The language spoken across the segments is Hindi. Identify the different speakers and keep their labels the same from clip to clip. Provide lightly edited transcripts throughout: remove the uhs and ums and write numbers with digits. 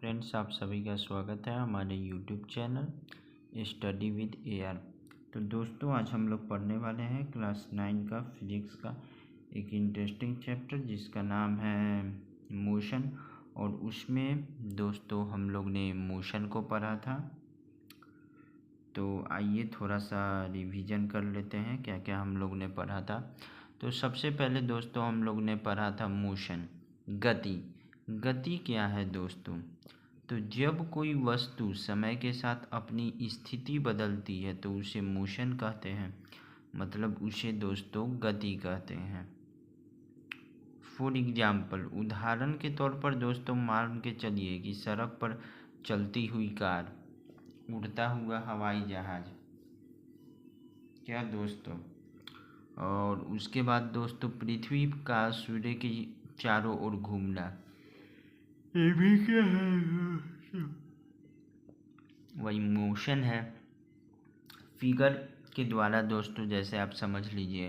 Speaker 1: फ्रेंड्स, आप सभी का स्वागत है हमारे YouTube channel study with AR. तो दोस्तों, आज हम लोग पढ़ने वाले हैं क्लास 9 का फिजिक्स का एक इंटरेस्टिंग चैप्टर जिसका नाम है मोशन। और उसमें दोस्तों हम लोग ने मोशन को पढ़ा था। तो आइए थोड़ा सा रिवीजन कर लेते हैं क्या क्या हम लोग ने पढ़ा था। तो सबसे पहले दोस्तों हम लोग ने पढ़ा था मोशन, गति। गति क्या है दोस्तों? तो जब कोई वस्तु समय के साथ अपनी स्थिति बदलती है तो उसे मोशन कहते हैं, मतलब उसे दोस्तों गति कहते हैं। फॉर एग्जाम्पल, उदाहरण के तौर पर दोस्तों मान के चलिए कि सड़क पर चलती हुई कार, उड़ता हुआ हवाई जहाज, क्या दोस्तों। और उसके बाद दोस्तों पृथ्वी का सूर्य के चारों ओर घूमना, ये भी क्या है? वही मोशन है। फिगर के द्वारा दोस्तों जैसे आप समझ लीजिए,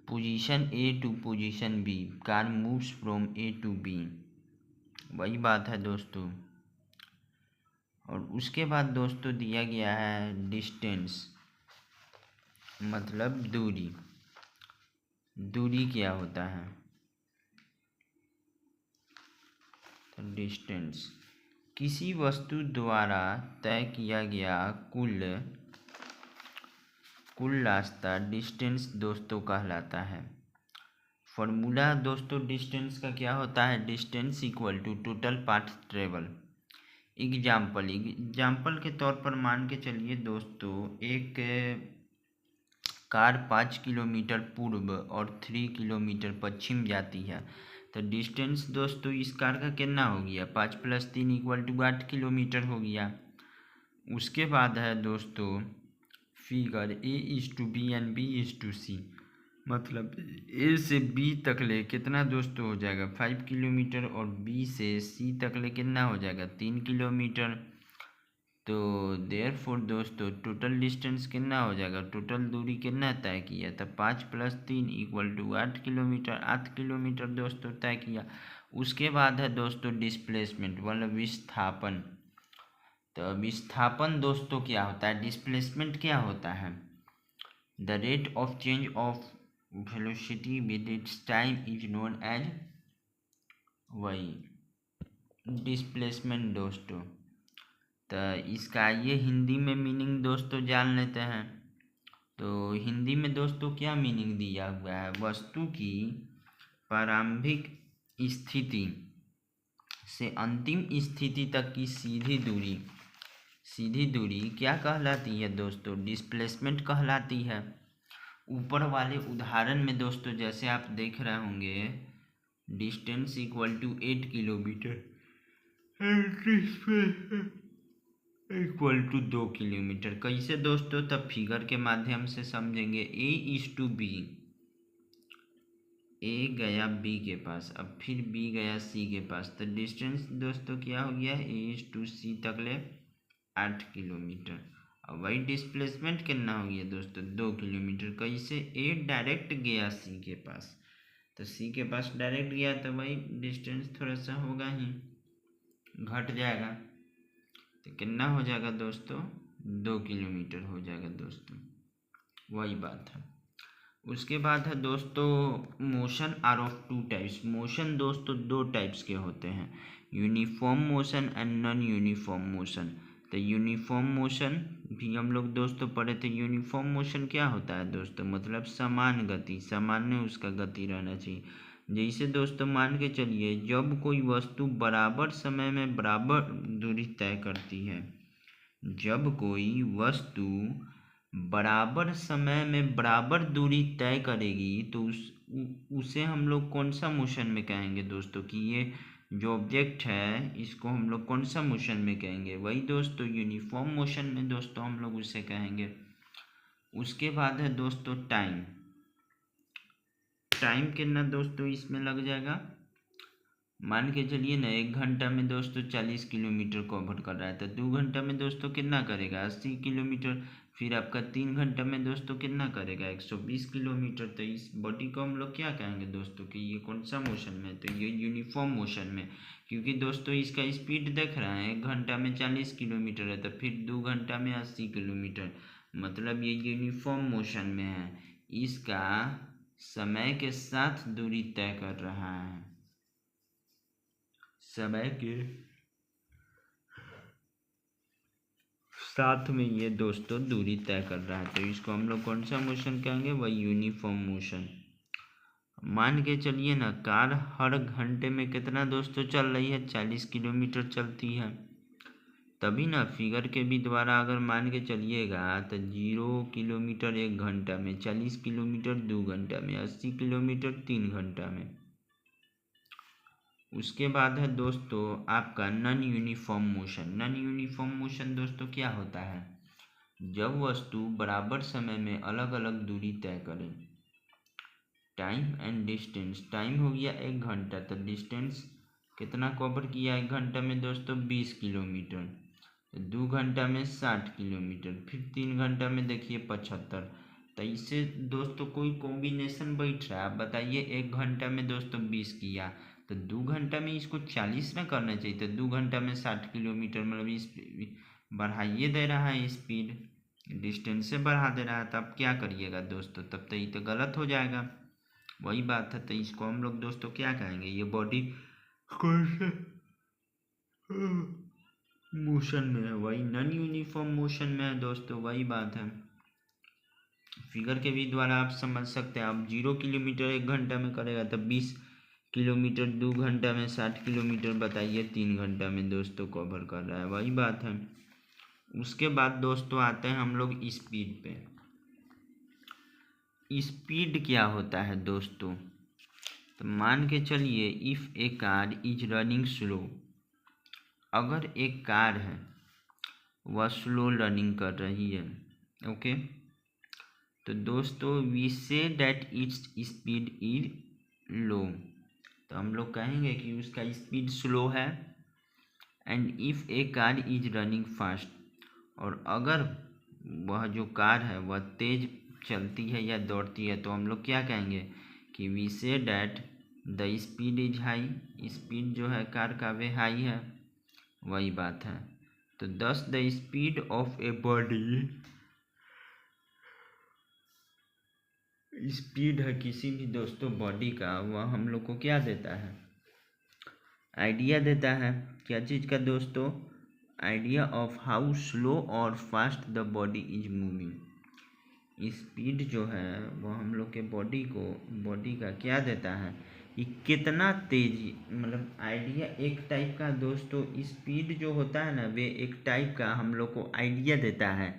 Speaker 1: position A to position B, car moves from A to B, वही बात है दोस्तों। और उसके बाद दोस्तों दिया गया है डिस्टेंस, मतलब दूरी। दूरी क्या होता है? तो डिस्टेंस किसी वस्तु द्वारा तय किया गया कुल रास्ता डिस्टेंस दोस्तों कहलाता है। फॉर्मूला दोस्तों डिस्टेंस का क्या होता है? Distance equal to total path travel. Example के तौर पर मान के चलिए दोस्तों, एक कार 5 किलोमीटर पूर्व और 3 किलोमीटर पश्चिम जाती है। तो डिस्टेंस दोस्तों इस कार का कितना हो गया? 5 + 3 = 8 किलोमीटर हो गया। उसके बाद है दोस्तों फिगर A:B एंड B:C, मतलब A से B तक ले कितना दोस्तों हो जाएगा? 5 किलोमीटर, और B से C तक ले कितना हो जाएगा? 3 किलोमीटर। तो देयरफॉर दोस्तों टोटल डिस्टेंस कितना हो जाएगा? टोटल दूरी कितना तय किया था? 5 + 3 = 8 किलोमीटर। 8 किलोमीटर दोस्तों तय किया। उसके बाद है दोस्तों डिस्प्लेसमेंट, मतलब विस्थापन। तो विस्थापन दोस्तों क्या होता है? डिस्प्लेसमेंट क्या होता है? The rate of change of velocity with its time is known as, वही डिस्प्लेसमेंट दोस्तों। तो इसका ये हिंदी में मीनिंग दोस्तों जान लेते हैं। तो हिंदी में दोस्तों क्या मीनिंग दिया हुआ है? वस्तु की प्रारंभिक स्थिति से अंतिम स्थिति तक की सीधी दूरी क्या कहलाती है दोस्तों? डिस्प्लेसमेंट कहलाती है। ऊपर वाले उदाहरण में दोस्तों जैसे आप देख रहे होंगे, distance equal to 8 kilometre equal to 2 kilometre. कैसे दोस्तों? तब फिगर के माध्यम से समझेंगे। A:B, A गया B के पास, अब फिर B गया C के पास, तो डिस्टेंस दोस्तों क्या हो गया? A:C तक ले 8 किलोमीटर। अब वही डिस्प्लेसमेंट कितना हो गया दोस्तों? 2 किलोमीटर। कैसे? A डायरेक्ट गया C के पास, तो C के पास डायरेक्ट गया तो वही डिस्टेंस थोड़ा सा होगा ही, घट जाएगा। तो कितना हो जाएगा दोस्तों? 2 किलोमीटर हो जाएगा दोस्तों, वही बात है। उसके बाद है दोस्तों motion are of 2 types. Motion दोस्तों 2 टाइप्स के होते हैं, uniform motion and non uniform motion. तो यूनिफॉर्म मोशन भी हम लोग दोस्तों पढ़े थे। यूनिफॉर्म मोशन क्या होता है दोस्तों? मतलब समान गति, सामान्य उसका गति रहना चाहिए। जैसे दोस्तों मान के चलिए, जब कोई वस्तु बराबर समय में बराबर दूरी तय करती है, जब कोई वस्तु बराबर समय में बराबर दूरी तय करेगी तो उसे हम लोग कौन सा मोशन में कहेंगे दोस्तों? कि ये जो ऑब्जेक्ट है इसको हम लोग कौन सा मोशन में कहेंगे? वही दोस्तों यूनिफॉर्म मोशन में दोस्तों हम लोग उसे कहेंगे। उसके बाद है दोस्तों टाइम कितना दोस्तों इसमें लग जाएगा? मान के चलिए ना, 1 घंटा में दोस्तों 40 किलोमीटर कवर कर रहा है, तो 2 घंटा में दोस्तों कितना करेगा? 80 किलोमीटर। फिर आपका 3 घंटा में दोस्तों कितना करेगा? 120 किलोमीटर। तो इस बॉडी को हम लोग क्या कहेंगे दोस्तों? कि ये कौन सा मोशन में? तो ये यूनिफॉर्म मोशन में, क्योंकि दोस्तों इसका स्पीड देख रहे हैं, 1 घंटा में 40 किलोमीटर है, तो फिर 2 घंटा में 80 किलोमीटर, मतलब ये यूनिफॉर्म मोशन में है। इसका समय के साथ दूरी तय कर रहा है, समय के साथ में ये दोस्तों दूरी तय कर रहा है, तो इसको हम लोग कौन सा मोशन कहेंगे, वही यूनिफॉर्म मोशन। मान के चलिए ना, कार हर घंटे में कितना दोस्तों चल रही है, 40 किलोमीटर चलती है। तभी ना फिगर के भी द्वारा अगर मान के चलिएगा तो 0 किलोमीटर 1 घंटा में, 40 किलोमीटर 2 घंटा में, 80 किलोमीटर 3 घंटा में। उसके बाद है दोस्तों आपका non uniform motion. Non uniform motion दोस्तों क्या होता है, जब वस्तु बराबर समय में अलग अलग दूरी तय करे। टाइम एंड डिस्टेंस, टाइम हो गया 1 घंटा, तो डिस्टेंस कितना कवर किया 1 घंटा में दोस्तों, 20 किलोमीटर। 2 घंटा में 60 किलोमीटर, फिर 3 घंटा में देखिए 75। तो इससे दोस्तों कोई कॉम्बिनेशन बैठ रहा है, आप बताइए। 1 घंटा में दोस्तों 20 किया, तो 2 घंटा में इसको 40 ना करना चाहिए, तो 2 घंटा में 60 किलोमीटर, मतलब इस बढ़ाइए दे रहा है स्पीड, डिस्टेंस से बढ़ा दे रहा है। तो अब क्या करिएगा दोस्तों, तब तो ये तो गलत हो जाएगा। वही बात है, तो इसको हम लोग दोस्तों क्या कहेंगे, ये बॉडी कौन से मोशन में है, वही नॉन यूनिफॉर्म मोशन में है दोस्तों। वही बात है, फिगर के भी द्वारा आप समझ सकते हैं। आप 0 किलोमीटर 1 घंटा में करेगा तो 20 किलोमीटर 2 घंटा में, 60 किलोमीटर बताइए 3 घंटा में दोस्तों कवर कर रहा है। वही बात है। उसके बाद दोस्तों आते हैं हम लोग स्पीड पे। स्पीड क्या होता है दोस्तों, तो मान के चलिए if a car is running slow, अगर एक कार है वह स्लो रनिंग कर रही है, ओके, तो दोस्तों we say that its speed is low, तो हम लोग कहेंगे कि उसका स्पीड स्लो है। And if a car is running fast, और अगर वह जो कार है वह तेज चलती है या दौड़ती है, तो हम लोग क्या कहेंगे कि we say that the speed is high, speed जो है कार का वे हाई है। वही बात है, तो दस the speed of a body, speed है किसी भी दोस्तों बॉडी का, वह हम लोग को क्या देता है, आइडिया देता है। क्या चीज़ का दोस्तों, आइडिया ऑफ हाउ स्लो और fast the body is moving. Speed जो है वो हम लोग के बॉडी का क्या देता है कि कितना तेजी, मतलब आइडिया एक टाइप का दोस्तों, स्पीड जो होता है ना वे एक टाइप का हम लोग को आइडिया देता है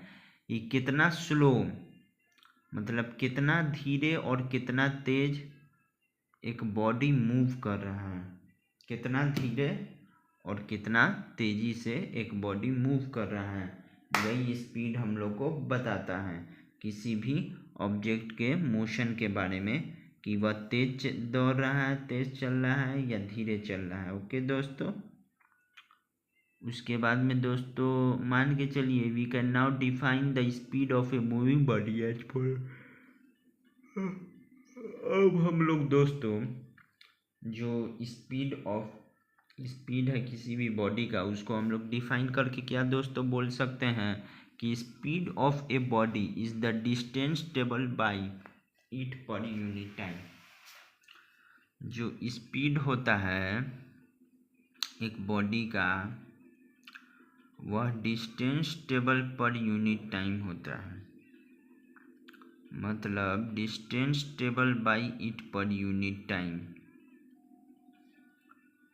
Speaker 1: कि कितना स्लो, मतलब कितना धीरे और कितना तेज एक बॉडी मूव कर रहा है, कितना धीरे और कितना तेजी से एक बॉडी मूव कर रहा है। यही स्पीड हम लोग को बताता है किसी भी ऑब्जेक्ट के मोशन के बारे में, कि वह तेज दौड़ रहा है, तेज चल रहा है या धीरे चल रहा है। ओके दोस्तों, उसके बाद में दोस्तों मान के चलिए we can now define the speed of a moving body as for. अब हम लोग दोस्तों जो स्पीड है किसी भी बॉडी का, उसको हम लोग डिफाइन करके क्या दोस्तों बोल सकते हैं कि speed of a body is the distance travelled by it per unit time. जो स्पीड होता है एक बॉडी का, वह distance travel per unit time होता है, मतलब distance travel bye it per unit time.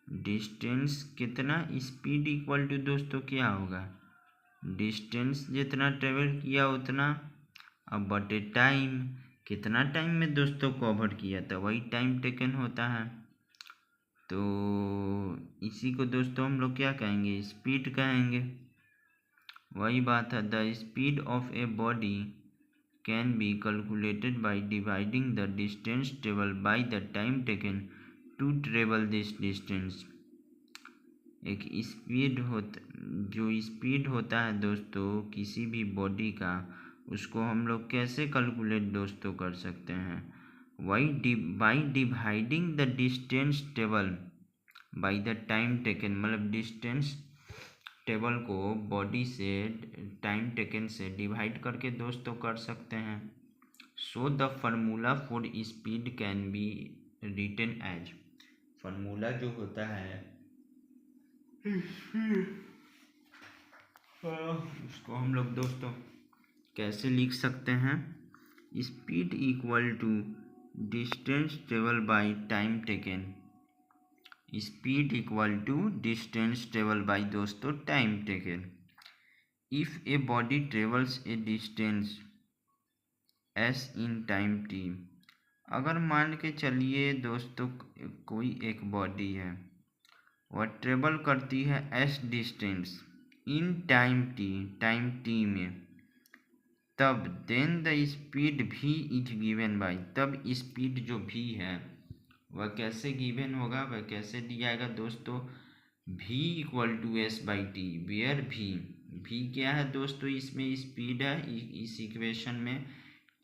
Speaker 1: Distance कितना, स्पीड इक्वल टू दोस्तों क्या होगा, डिस्टेंस जितना ट्रेवल किया उतना, अब बटे टाइम, कितना टाइम में दोस्तों कवर किया था वही टाइम टेकन होता है। तो इसी को दोस्तों हम लोग क्या कहेंगे, स्पीड कहेंगे। वही बात है, the speed of a body can be calculated by dividing the distance travel by the time taken to travel this distance. एक जो स्पीड होता है दोस्तों किसी भी बॉडी का, उसको हम लोग कैसे कैलकुलेट दोस्तों कर सकते हैं, by dividing the distance travel by the time taken, मतलब डिस्टेंस टेबल को बॉडी से टाइम टेकन से डिवाइड करके दोस्तों कर सकते हैं। So the formula for speed can be written as, formula जो होता है उसको हम लोग दोस्तों कैसे लिख सकते हैं, speed equal to distance travel by time taken, speed equal to distance travel by दोस्तों time taken. If a body travels a distance S in time T, अगर मान के चलिए दोस्तों कोई एक बॉडी है वह ट्रेवल करती है S distance in time T में, तब then the speed v is given by, तब स्पीड जो v है वह कैसे गिवन होगा, वह कैसे दिया जाएगा दोस्तों, v equal to S by T, where v क्या है दोस्तों, इसमें स्पीड है इस इक्वेशन में,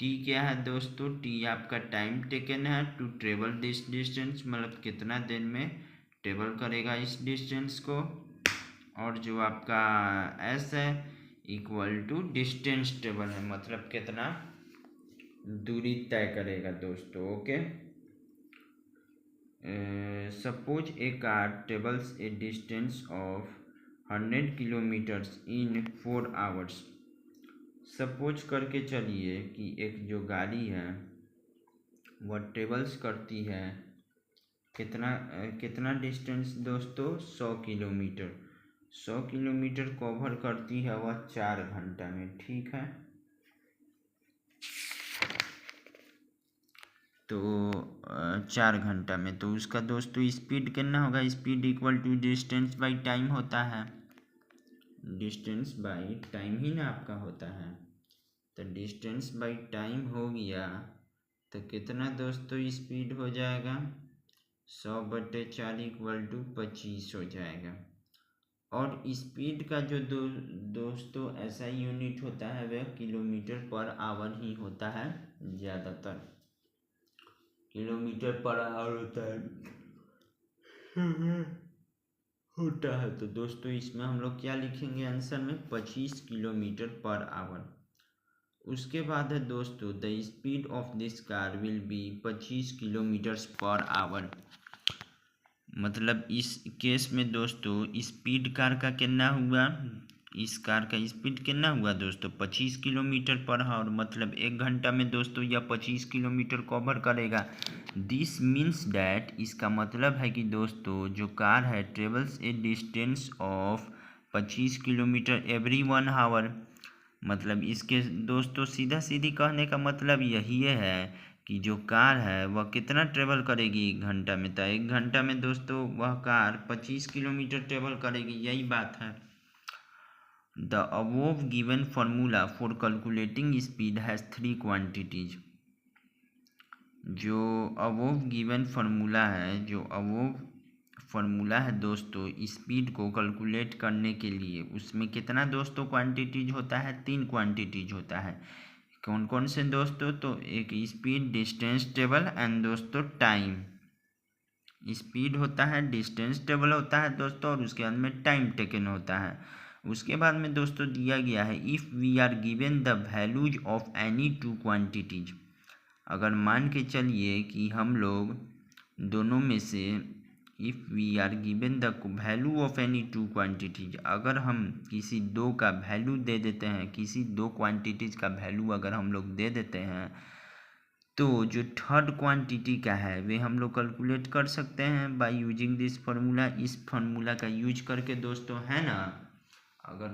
Speaker 1: t क्या है दोस्तों, t आपका टाइम टेकन है टू ट्रेवल दिस डिस्टेंस, मतलब कितना देर में ट्रेवल करेगा इस डिस्टेंस को, और जो आपका s है इक्वल टू डिस्टेंस ट्रेवल है, मतलब कितना दूरी तय करेगा दोस्तों। Okay, suppose A car travels a distance of 100 kilometres in 4 hours, suppose करके चलिए कि एक जो गाड़ी है वह ट्रेवल्स करती है कितना डिस्टेंस दोस्तों, 100 किलोमीटर, 100 किलोमीटर कवर करती है वह 4 घंटा में, ठीक है। तो 4 घंटा में, तो उसका दोस्तों स्पीड कितना होगा, speed equal to distance by time होता है, डिस्टेंस बाई टाइम ही ना आपका होता है, तो डिस्टेंस बाई टाइम हो गया, तो कितना दोस्तों स्पीड हो जाएगा, 100/4 इक्वल टू 25 हो जाएगा। और स्पीड का जो दोस्तों ऐसा यूनिट होता है वह किलोमीटर पर आवर ही होता है, ज़्यादातर किलोमीटर पर आवर होता है। तो दोस्तों इसमें हम लोग क्या लिखेंगे आंसर में, 25 किलोमीटर पर आवर। उसके बाद है दोस्तों the speed of this car will be 25 kilometres per hour, मतलब इस केस में दोस्तों स्पीड कार का कितना हुआ, इस कार का स्पीड कितना हुआ दोस्तों, 25 किलोमीटर पर आवर, मतलब 1 घंटा में दोस्तों यह 25 किलोमीटर कवर करेगा। दिस मीन्स डैट, इसका मतलब है कि दोस्तों जो कार है travels a distance of 25 kilometre every 1 hour, मतलब इसके दोस्तों सीधा सीधी कहने का मतलब यही है कि जो कार है वह कितना ट्रेवल करेगी 1 घंटा में, तो 1 घंटा में दोस्तों वह कार 25 किलोमीटर ट्रेवल करेगी, यही बात है। The above given formula for calculating speed has 3 quantities, जो अबोव गिवन फार्मूला है, जो अबोव फार्मूला है दोस्तों स्पीड को कैलकुलेट करने के लिए, उसमें कितना दोस्तों क्वांटिटीज होता है, 3 क्वांटिटीज होता है। कौन कौन से दोस्तों, तो एक स्पीड, डिस्टेंस टेबल एंड दोस्तों टाइम। स्पीड होता है, डिस्टेंस टेबल होता है दोस्तों, और उसके बाद में टाइम टेकन होता है। उसके बाद में दोस्तों दिया गया है if we are given the values of any 2 quantities, अगर मान के चलिए कि हम लोग दोनों में से if we are given the value of any 2 quantities, अगर हम किसी 2 का वैल्यू दे देते हैं, किसी 2 क्वांटिटीज का वैल्यू अगर हम लोग दे देते हैं, तो जो थर्ड क्वांटिटी का है वे हम लोग कैलकुलेट कर सकते हैं बाय यूजिंग दिस फार्मूला, इस फार्मूला का यूज करके दोस्तों, है ना। अगर